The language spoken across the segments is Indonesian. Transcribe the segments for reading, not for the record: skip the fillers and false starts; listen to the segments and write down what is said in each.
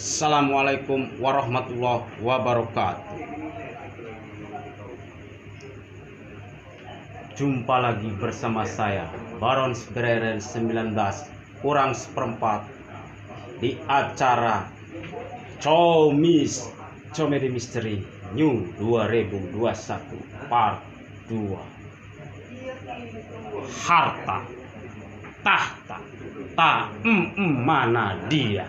Assalamualaikum warahmatullahi wabarakatuh. Jumpa lagi bersama saya Baron Breren 19 kurang seperempat di acara Comedy Mystery New 2021 Part 2. Harta tahta mana dia?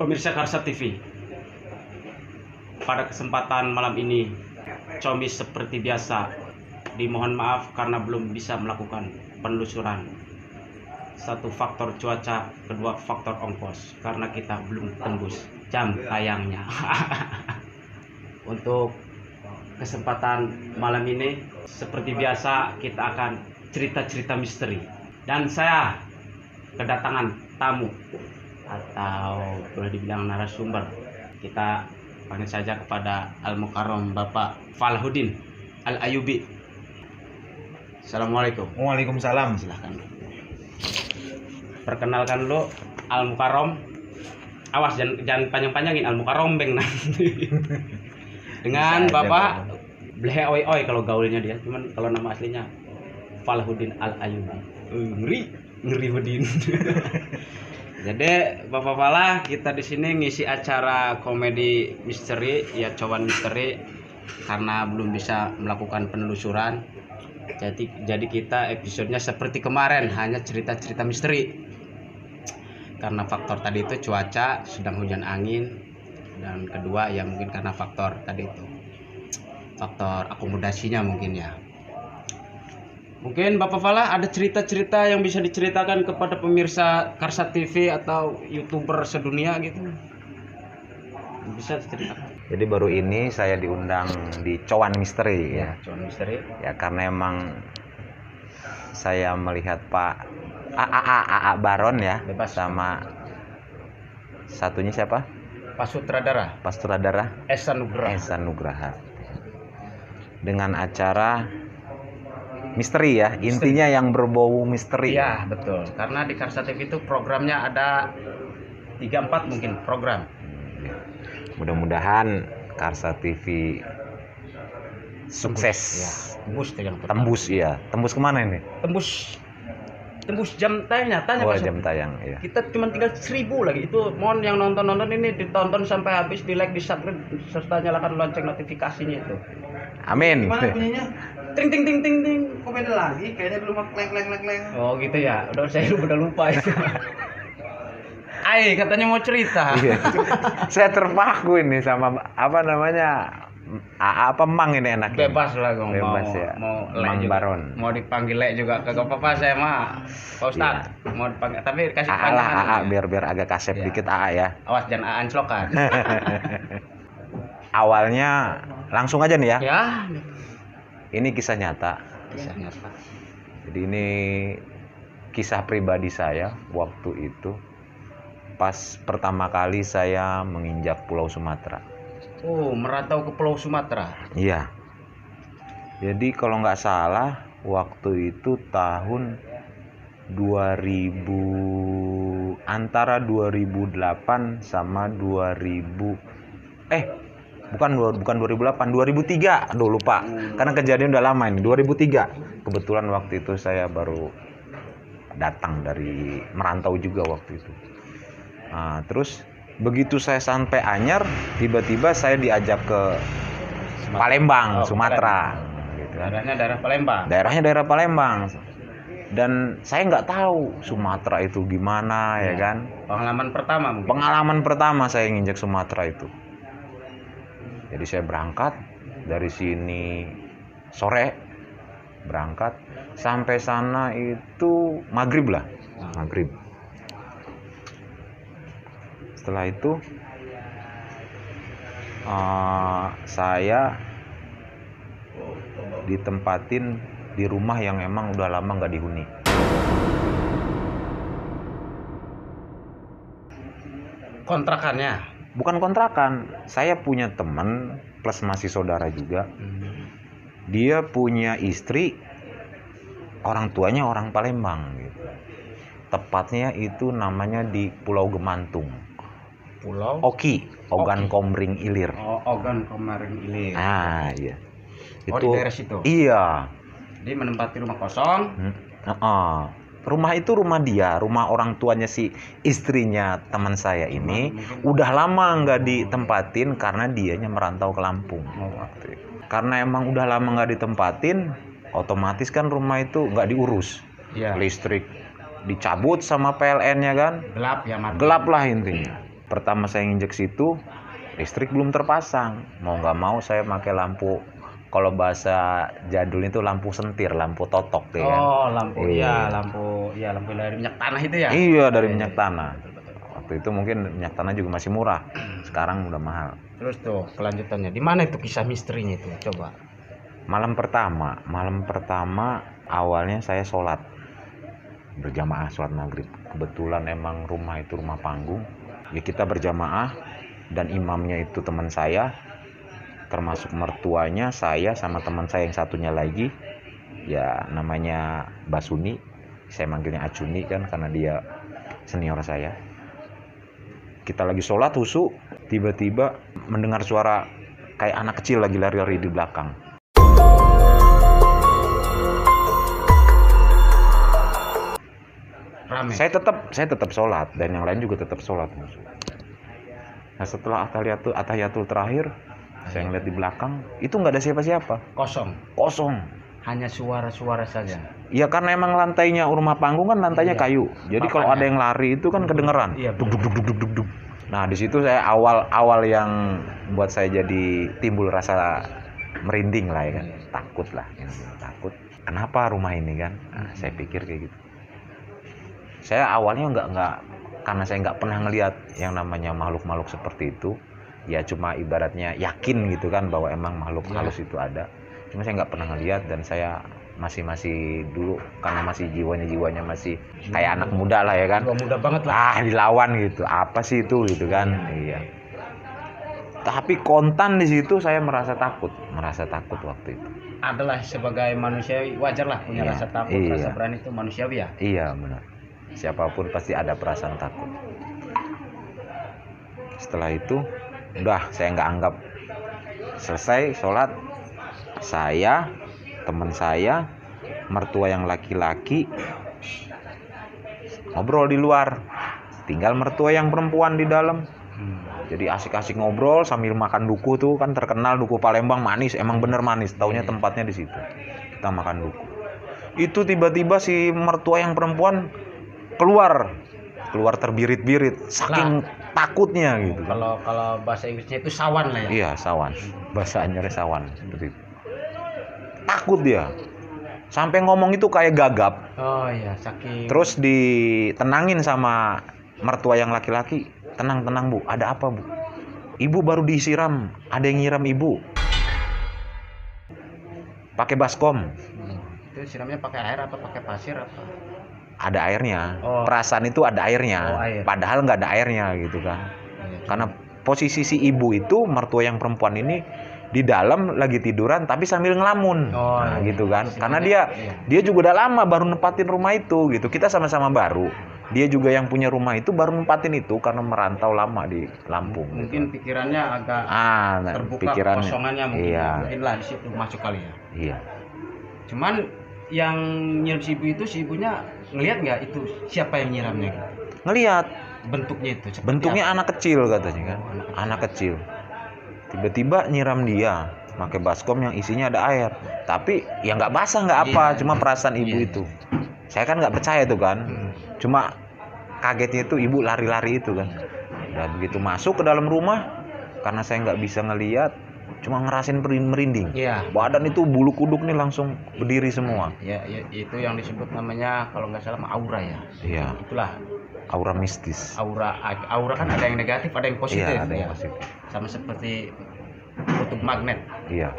Pemirsa Karsa TV, pada kesempatan malam ini Comi seperti biasa dimohon maaf karena belum bisa melakukan penelusuran. Satu faktor cuaca, kedua faktor ongkos karena kita belum tembus jam tayangnya. Untuk kesempatan malam ini seperti biasa kita akan cerita-cerita misteri dan saya kedatangan tamu atau boleh dibilang narasumber. Kita panggil saja kepada Al-Mukarram Bapak Falahuddin Al-Ayubi. Assalamualaikum. Waalaikumsalam. Silahkan. Perkenalkan dulu Al-Mukarram. Awas jangan panjang-panjangin Al-Mukarram beng nanti. Dengan Bisa Bapak aja, Blehe Oi kalau gaulnya dia, cuman kalau nama aslinya Falahuddin Al-Ayubi. Ngeri Hudin. Jadi Bapak Falah, kita di sini ngisi acara komedi misteri, ya cowan misteri, karena belum bisa melakukan penelusuran. Jadi kita episodenya seperti kemarin, hanya cerita-cerita misteri. Karena faktor tadi itu cuaca, sedang hujan angin, dan kedua ya mungkin karena faktor tadi itu, faktor akomodasinya mungkin ya. Mungkin Bapak Falah ada cerita-cerita yang bisa diceritakan kepada pemirsa Karsa TV atau YouTuber sedunia gitu. Bisa diceritakan. Jadi baru ini saya diundang di Cowan Misteri ya. Cowan Misteri. Ya karena emang saya melihat Pak AA Baron ya, Bebas. sama satunya siapa? Pak Sutradara Esa Nugraha. Dengan acara misteri ya, intinya yang berbau misteri. Iya, betul. Karena di Karsa TV itu programnya ada 3-4 mungkin program. Mudah-mudahan Karsa TV sukses. Ya, tembus tuh yang pertama. Tembus ya. Tembus kemana ini? Tembus jam tayangnya, tanya Oh, Pak. jam tayang ya. Kita cuma tinggal 1000 lagi. Itu mohon yang nonton ini ditonton sampai habis, di like, di subscribe, serta nyalakan lonceng notifikasinya itu. Amin. Gimana bunyinya? Ting ting ting ting ting. Kok beda lagi? Kayaknya belum kleng. Oh gitu ya. Saya udah lupa itu. Katanya mau cerita. Iya. Saya terpaku ini sama apa namanya? Apa Mang ini enaknya? Bebas lah Gong. Bebas ya. Mau Mang juga. Baron. Mau dipanggil Le juga kagak apa-apa, saya mah Pak Ustaz. Iya. Mau dipanggil tapi kasih AA lah panjangan. AA biar agak kasep Iya. dikit AA ya. Awas jangan anclokan. Awalnya langsung aja nih ya. Ya. Ini kisah nyata. Kisah nyata. Jadi ini kisah pribadi saya waktu itu pas pertama kali saya menginjak Pulau Sumatera. Oh, merantau ke Pulau Sumatera. Iya. Jadi kalau nggak salah waktu itu tahun 2000, antara 2008 sama 2008, 2003. Aduh lupa. Karena kejadian udah lama ini, 2003. Kebetulan waktu itu saya baru datang dari merantau juga waktu itu. Nah, terus begitu saya sampai Anyar, tiba-tiba saya diajak ke Palembang, Sumatera. Gitu. Daerahnya daerah Palembang. Daerahnya daerah Palembang. Dan saya nggak tahu Sumatera itu gimana ya kan. Pengalaman pertama mungkin. Pengalaman pertama saya nginjak Sumatera itu. Jadi saya berangkat dari sini sore, berangkat sampai sana itu maghrib lah, maghrib. Setelah itu saya ditempatin di rumah yang emang udah lama nggak dihuni. Kontrakannya. Bukan kontrakan, saya punya teman plus masih saudara juga. Dia punya istri, orang tuanya orang Palembang gitu. Tepatnya itu namanya di Pulau Gemantung. Pulau Oki, Ogan Komering Ilir. Ogan Komering Ilir. Ah, iya. Oh, di daerah situ. Iya. Dia menempati rumah kosong. Rumah itu rumah dia, rumah orang tuanya si istrinya teman saya ini udah lama nggak ditempatin karena dianya merantau ke Lampung. Karena emang udah lama nggak ditempatin, otomatis kan rumah itu nggak diurus. Iya. Listrik dicabut sama PLN-nya kan. Gelap ya, mati. Gelap lah intinya. Pertama saya nginjek situ, listrik belum terpasang. Mau nggak mau saya pakai lampu. Kalau bahasa jadul itu lampu sentir, lampu totok deh kan. Oh, lampu Iya. lampu dari minyak tanah itu ya. Iya, dari minyak tanah. Waktu itu mungkin minyak tanah juga masih murah. Sekarang udah mahal. Terus tuh kelanjutannya. Di mana itu kisah misterinya itu? Coba. Malam pertama awalnya saya sholat berjamaah, sholat maghrib. Kebetulan emang rumah itu rumah panggung. Ya kita berjamaah dan imamnya itu teman saya, termasuk mertuanya, saya sama teman saya yang satunya lagi, ya namanya Basuni. Saya manggilnya Acuni kan karena dia senior saya. Kita lagi sholat husu, tiba-tiba mendengar suara kayak anak kecil lagi lari-lari di belakang. Rame. Saya tetap sholat dan yang lain juga tetap sholat. Nah setelah atahiyatul terakhir, saya ngeliat di belakang itu nggak ada siapa-siapa, kosong. Hanya suara-suara saja. Ya karena emang lantainya rumah panggung kan lantainya Iya. kayu, jadi kalau ada yang lari itu kan kedengeran. Iya, Duk, duk, duk, duk, duk, duk. Nah di situ saya awal yang buat saya jadi timbul rasa merinding lah ya kan, takut lah, takut. Kenapa rumah ini kan? Nah, saya pikir kayak gitu. Saya awalnya nggak karena saya nggak pernah ngelihat yang namanya makhluk seperti itu. Ya cuma ibaratnya yakin gitu kan bahwa emang makhluk halus itu ada. Cuma saya nggak pernah ngelihat dan saya masih dulu karena masih jiwanya masih kayak anak muda lah ya kan. Muda banget lah. Dilawan gitu. Apa sih itu gitu kan? Iya. Tapi kontan di situ saya merasa takut waktu itu. Adalah sebagai manusiawi wajar lah punya Iya, rasa takut, iya. rasa berani itu manusiawi ya. Iya benar. Siapapun pasti ada perasaan takut. Setelah itu, udah saya nggak anggap. Selesai sholat, saya, teman saya, mertua yang laki-laki ngobrol di luar. Tinggal mertua yang perempuan di dalam. Jadi asik-asik ngobrol sambil makan duku tuh kan terkenal duku Palembang manis, emang bener manis. Taunya tempatnya di situ. Kita makan duku. Itu tiba-tiba si mertua yang perempuan keluar terbirit-birit saking takutnya gitu. Kalau bahasa Inggrisnya itu sawan lah ya. Iya, sawan. Bahasa Anyarnya sawan seperti itu. Takut dia. Sampai ngomong itu kayak gagap. Oh iya, saking. Terus ditenangin sama mertua yang laki-laki. Tenang Bu, ada apa Bu? Ibu baru disiram, ada yang nyiram ibu. Pakai baskom. Itu siramnya pakai air apa pakai pasir apa? Ada airnya. Oh. Perasaan itu ada airnya. Oh, air. Padahal nggak ada airnya gitu kan. Karena posisi si ibu itu, mertua yang perempuan ini di dalam lagi tiduran tapi sambil ngelamun. Nah, gitu kan. Karena dia juga udah lama baru nempatin rumah itu gitu. Kita sama-sama baru. Dia juga yang punya rumah itu baru nempatin itu karena merantau lama di Lampung. Mungkin gitu. pikirannya agak terbuka, pikirannya. kekosongannya mungkin. Iya. Mungkin lah di situ masuk kali ya. Iya. Cuman yang nyiram si ibu itu, si ibunya ngelihat nggak itu siapa yang nyiramnya gitu? Ngelihat Bentuknya itu seperti bentuknya apa? anak kecil katanya kan. Anak kecil. Tiba-tiba nyiram dia pakai baskom yang isinya ada air. Tapi ya nggak basah nggak apa, cuma perasaan ibu itu. Saya kan nggak percaya tuh kan. Cuma kagetnya itu ibu lari-lari itu kan. Dan begitu masuk ke dalam rumah, karena saya nggak bisa ngelihat, cuma ngerasain merinding. Iya. Badan itu bulu kuduk nih langsung berdiri semua. Ya, itu yang disebut namanya kalau nggak salah aura ya. Iya, Itulah aura mistis. aura kan ada yang negatif, ada yang positif. Iya, ada ya. yang positif. Sama seperti kutub magnet. Iya.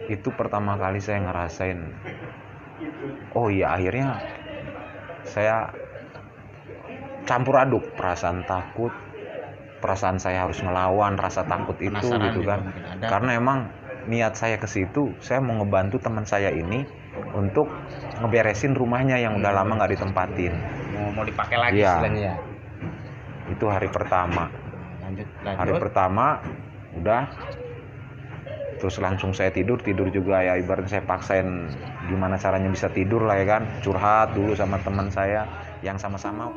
Itu pertama kali saya ngerasain. Oh iya, akhirnya saya campur aduk perasaan takut, perasaan saya harus melawan rasa takut itu Penasaran gitu juga kan. mungkin ada. Karena emang niat saya ke situ, saya mau ngebantu teman saya ini untuk ngeberesin rumahnya yang udah lama nggak ditempatin. Mau dipakai lagi Iya. istilahnya ya. Itu hari pertama. Lanjut. Hari pertama udah, terus langsung saya tidur juga ya, ibaratnya saya paksain gimana caranya bisa tidur lah ya kan, curhat dulu sama teman saya yang sama-sama